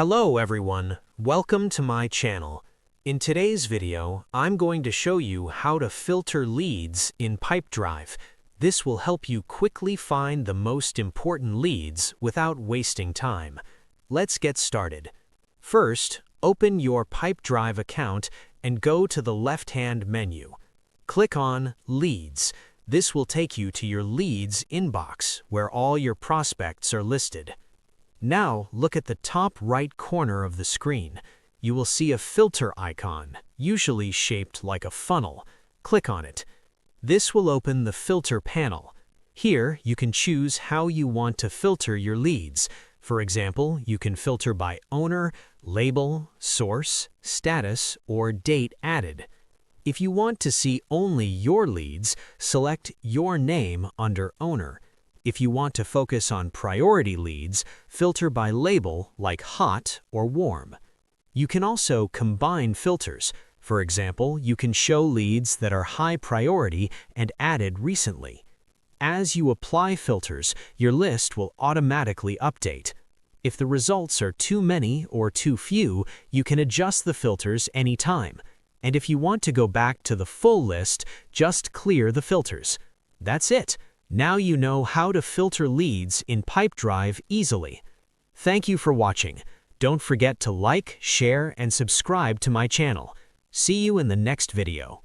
Hello everyone, welcome to my channel. In today's video, I'm going to show you how to filter leads in Pipedrive. This will help you quickly find the most important leads without wasting time. Let's get started. First, open your Pipedrive account and go to the left-hand menu. Click on Leads. This will take you to your Leads inbox, where all your prospects are listed. Now, look at the top right corner of the screen. You will see a filter icon, usually shaped like a funnel. Click on it. This will open the filter panel. Here, you can choose how you want to filter your leads. For example, you can filter by owner, label, source, status, or date added. If you want to see only your leads, select your name under owner. If you want to focus on priority leads, filter by label like hot or warm. You can also combine filters. For example, you can show leads that are high priority and added recently. As you apply filters, your list will automatically update. If the results are too many or too few, you can adjust the filters anytime. And if you want to go back to the full list, just clear the filters. That's it. Now you know how to filter leads in Pipedrive easily. Thank you for watching. Don't forget to like, share, and subscribe to my channel. See you in the next video.